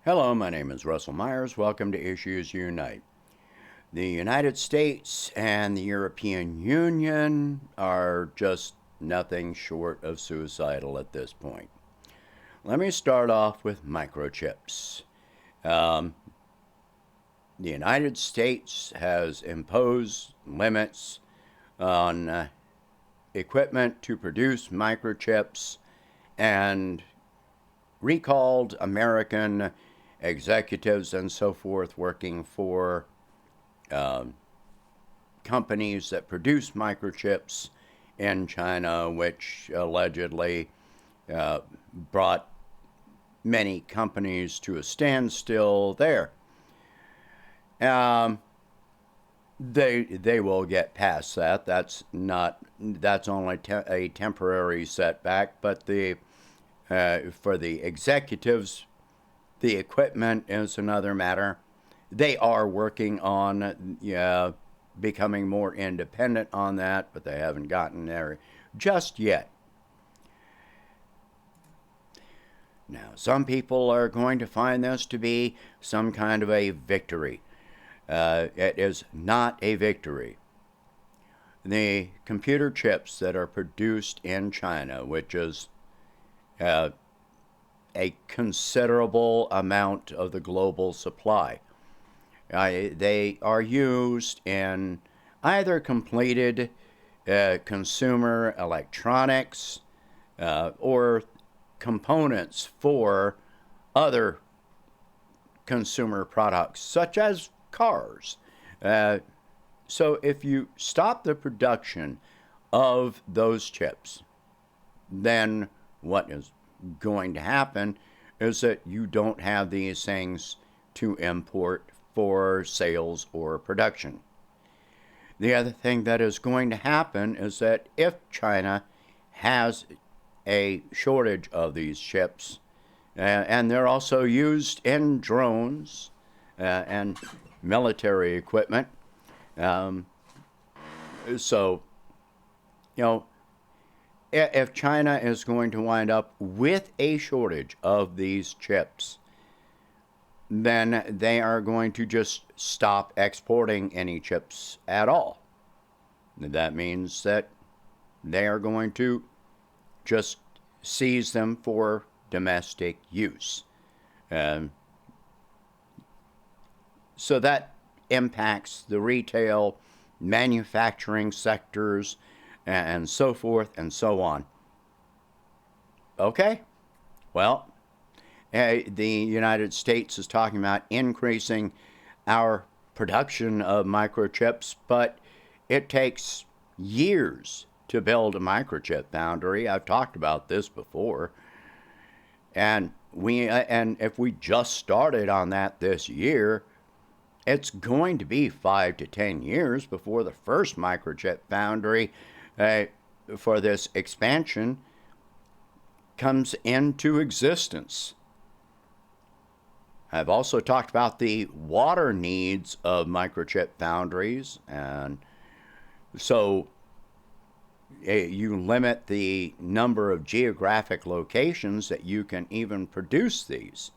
Hello, my name is Russell Myers. Welcome to Issues Unite. The United States and the European Union are just nothing short of suicidal at this point. Let me start off with microchips. The United States has imposed limits on equipment to produce microchips and recalled American executives and so forth working for companies that produce microchips in China, which allegedly brought many companies to a standstill there. They will get past that. That's only a temporary setback, but for the executives, the equipment is another matter. They are working on becoming more independent on that, but they haven't gotten there just yet. Now, some people are going to find this to be some kind of a victory. It is not a victory. The computer chips that are produced in China, which is a considerable amount of the global supply. They are used in either completed consumer electronics or components for other consumer products, such as cars. So if you stop the production of those chips, then what is going to happen is that you don't have these things to import for sales or production. The other thing that is going to happen is that if China has a shortage of these chips, and they're also used in drones and military equipment, so, if China is going to wind up with a shortage of these chips, then they are going to just stop exporting any chips at all. That means that they are going to just seize them for domestic use. So that impacts the retail, manufacturing sectors, and so forth and so on. Okay? Well, the United States is talking about increasing our production of microchips, but it takes years to build a microchip foundry. I've talked about this before. And if we just started on that this year, it's going to be 5 to 10 years before the first microchip foundry for this expansion comes into existence. I've also talked about the water needs of microchip foundries, and so you limit the number of geographic locations that you can even produce these.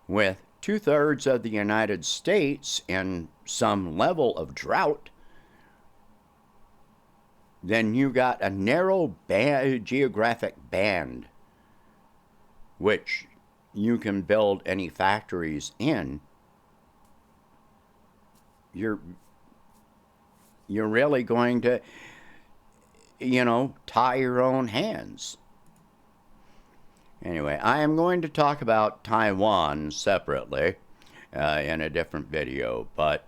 With 2/3 of the United States in some level of drought, then you got a narrow geographic band which you can build any factories in. You're really going to, tie your own hands. Anyway, I am going to talk about Taiwan separately in a different video, but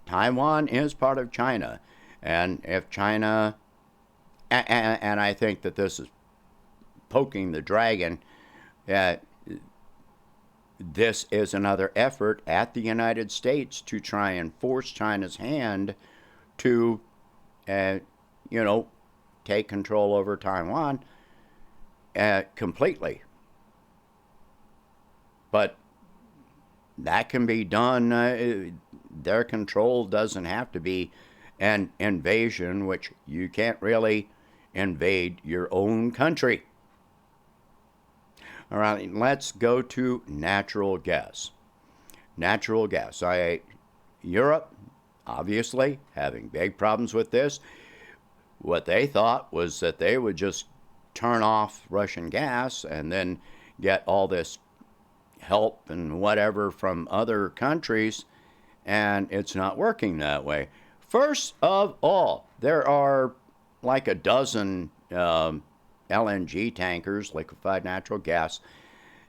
Taiwan is part of China, and if China, and I think that this is poking the dragon, this is another effort at the United States to try and force China's hand to, take control over Taiwan completely. But that can be done. Their control doesn't have to be an invasion, which you can't really invade your own country. All right, let's go to natural gas. Natural gas. Europe, obviously, having big problems with this. What they thought was that they would just turn off Russian gas and then get all this help and whatever from other countries, and it's not working that way. First of all, there are like a dozen LNG tankers, liquefied natural gas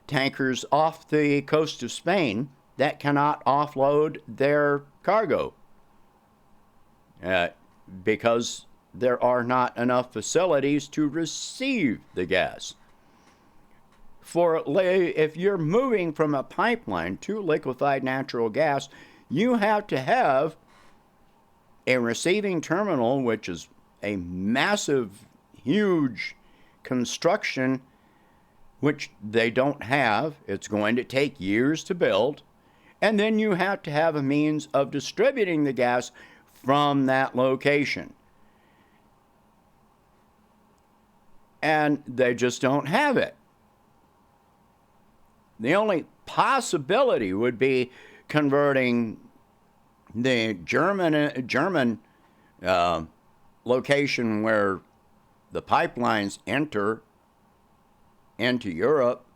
tankers, off the coast of Spain that cannot offload their cargo because there are not enough facilities to receive the gas. If you're moving from a pipeline to liquefied natural gas, you have to have a receiving terminal, which is a massive, huge construction, which they don't have. It's going to take years to build. And then you have to have a means of distributing the gas from that location. And they just don't have it. The only possibility would be converting the German location where the pipelines enter into Europe,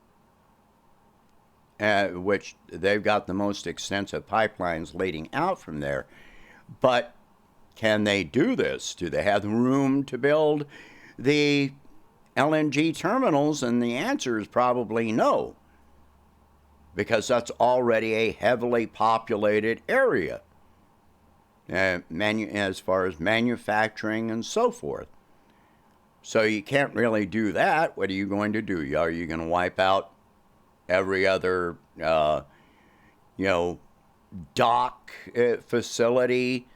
which they've got the most extensive pipelines leading out from there. But can they do this? Do they have the room to build the LNG terminals? And the answer is probably no, because that's already a heavily populated area as far as manufacturing and so forth. So you can't really do that. What are you going to do? Are you going to wipe out every other, dock facility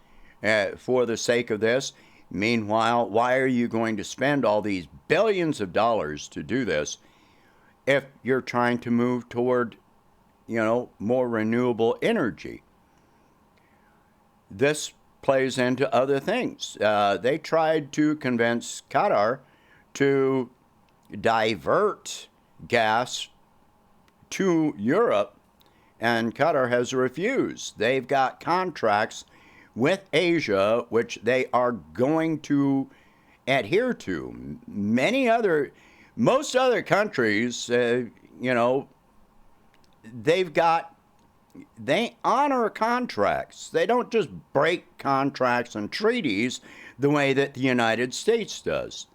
for the sake of this? Meanwhile, why are you going to spend all these billions of dollars to do this if you're trying to move toward, more renewable energy? This plays into other things. They tried to convince Qatar to divert gas to Europe, and Qatar has refused. They've got contracts with Asia, which they are going to adhere to. Most other countries, they honor contracts. They don't just break contracts and treaties the way that the United States does.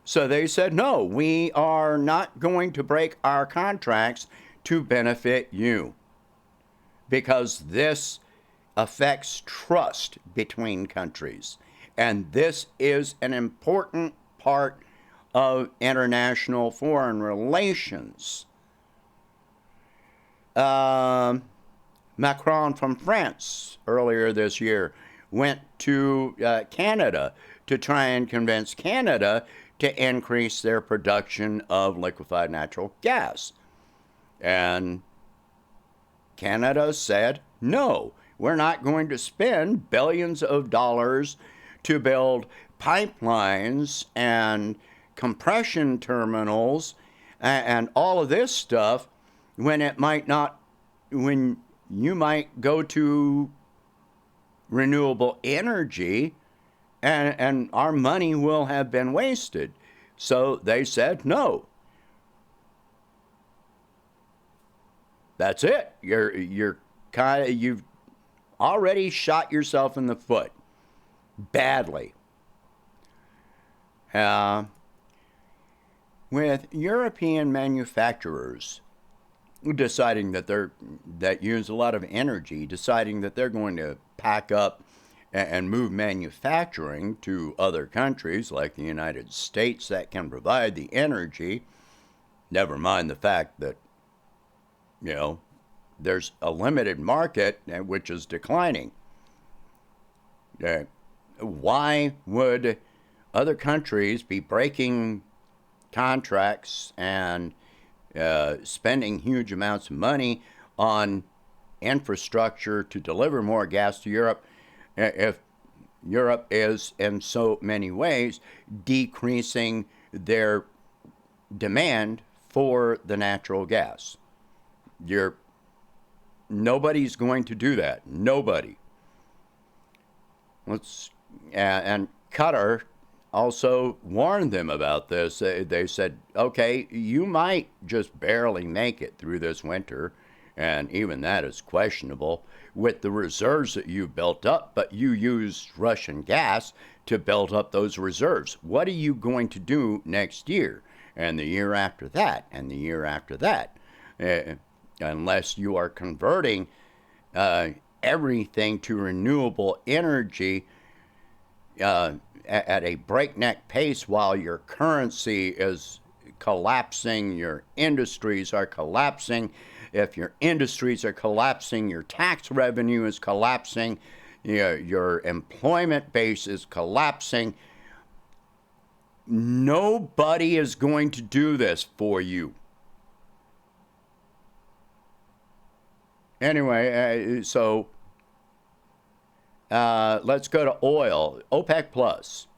So they said, no, we are not going to break our contracts to benefit you, because this affects trust between countries. And this is an important part of international foreign relations. Macron from France earlier this year went to Canada to try and convince Canada to increase their production of liquefied natural gas. And Canada said, no, we're not going to spend billions of dollars to build pipelines and compression terminals and all of this stuff when you might go to renewable energy and our money will have been wasted. So they said no. That's it. You've already shot yourself in the foot badly. With European manufacturers deciding that use a lot of energy, deciding that they're going to pack up and move manufacturing to other countries like the United States that can provide the energy, never mind the fact that, there's a limited market which is declining. Why would other countries be breaking contracts and spending huge amounts of money on infrastructure to deliver more gas to Europe if Europe is in so many ways decreasing their demand for the natural gas. Nobody's going to do that. Nobody. And Qatar also warned them about this. They said, okay, you might just barely make it through this winter, and even that is questionable with the reserves that you built up, but you used Russian gas to build up those reserves. What are you going to do next year, and the year after that, and the year after that? Unless you are converting everything to renewable energy at a breakneck pace while your currency is collapsing, your industries are collapsing. If your industries are collapsing, your tax revenue is collapsing, your employment base is collapsing. Nobody is going to do this for you. Anyway, so let's go to oil. OPEC Plus.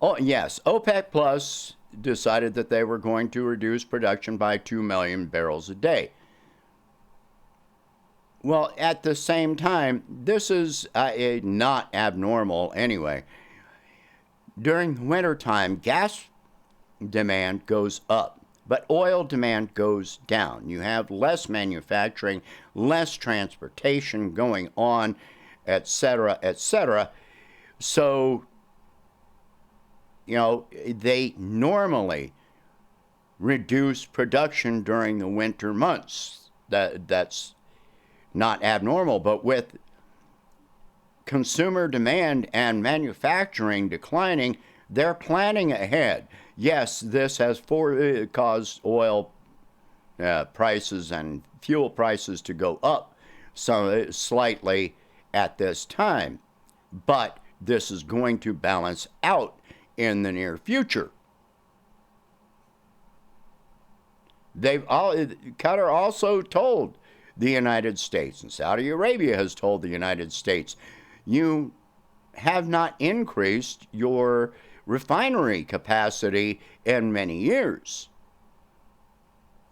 Oh, yes, OPEC Plus decided that they were going to reduce production by 2 million barrels a day. Well, at the same time, this is not abnormal anyway. During wintertime, gas demand goes up, but oil demand goes down. You have less manufacturing, less transportation going on, etc., etc. So, they normally reduce production during the winter months. That's not abnormal, but with consumer demand and manufacturing declining, they're planning ahead. Yes, this has caused oil prices and fuel prices to go up slightly at this time, but this is going to balance out in the near future. Qatar also told the United States, and Saudi Arabia has told the United States, you have not increased your refinery capacity in many years.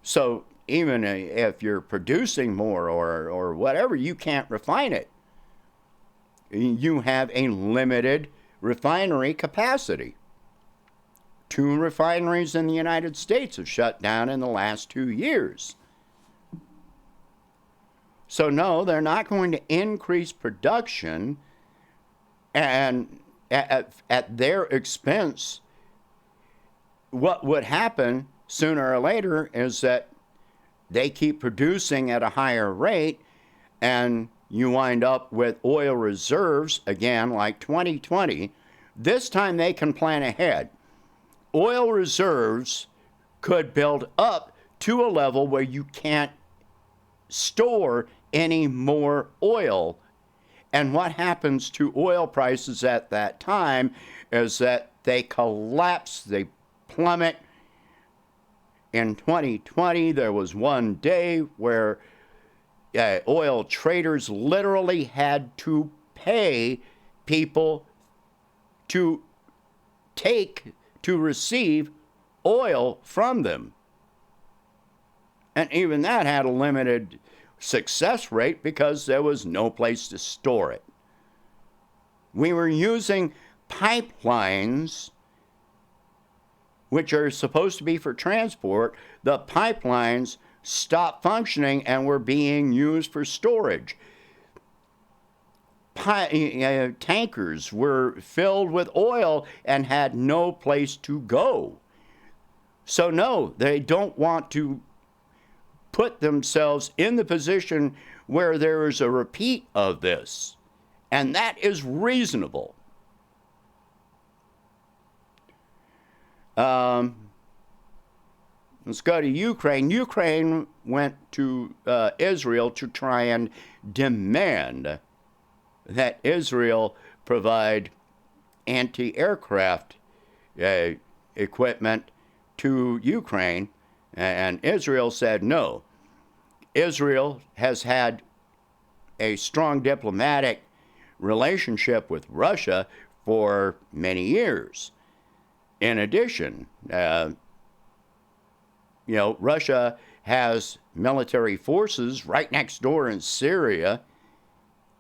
So even if you're producing more or whatever, you can't refine it. You have a limited refinery capacity. 2 refineries in the United States have shut down in the last 2 years. So no, they're not going to increase production, and at their expense. What would happen sooner or later is that they keep producing at a higher rate, and you wind up with oil reserves again like 2020. This time they can plan ahead. Oil reserves could build up to a level where you can't store any more oil. And what happens to oil prices at that time is that they collapse, they plummet. In 2020, there was one day where oil traders literally had to pay people to receive oil from them. And even that had a limited success rate because there was no place to store it. We were using pipelines, which are supposed to be for transport. The pipelines stopped functioning and were being used for storage. Tankers were filled with oil and had no place to go. So no, they don't want to put themselves in the position where there is a repeat of this. And that is reasonable. Let's go to Ukraine. Ukraine went to Israel to try and demand that Israel provide anti-aircraft equipment to Ukraine, and Israel said no. Israel has had a strong diplomatic relationship with Russia for many years. In addition, Russia has military forces right next door in Syria,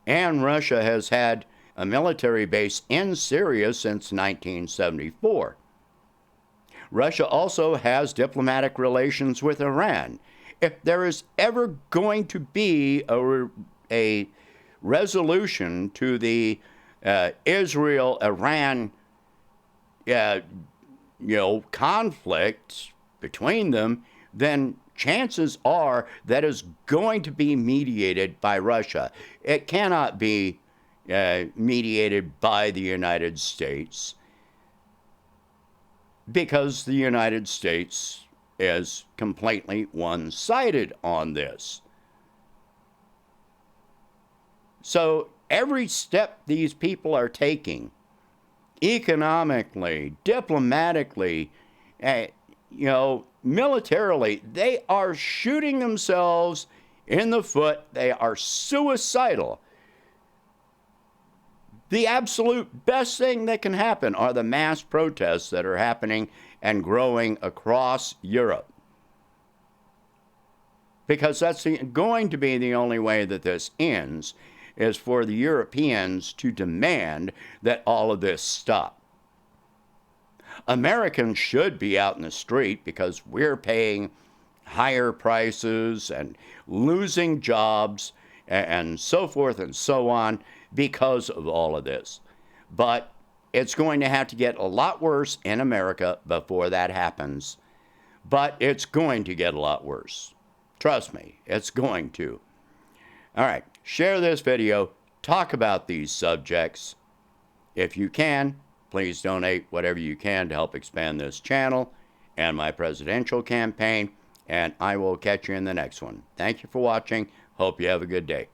and Russia has had a military base in Syria since 1974. Russia also has diplomatic relations with Iran. If there is ever going to be a resolution to the Israel-Iran conflict between them, then chances are that is going to be mediated by Russia. It cannot be mediated by the United States, because the United States is completely one-sided on this. So every step these people are taking, economically, diplomatically, militarily, they are shooting themselves in the foot. They are suicidal. The absolute best thing that can happen are the mass protests that are happening and growing across Europe, because that's going to be the only way that this ends, is for the Europeans to demand that all of this stop. Americans should be out in the street because we're paying higher prices and losing jobs and so forth and so on because of all of this. But it's going to have to get a lot worse in America before that happens. But it's going to get a lot worse. Trust me, it's going to. All right, share this video. Talk about these subjects. If you can, please donate whatever you can to help expand this channel and my presidential campaign. And I will catch you in the next one. Thank you for watching. Hope you have a good day.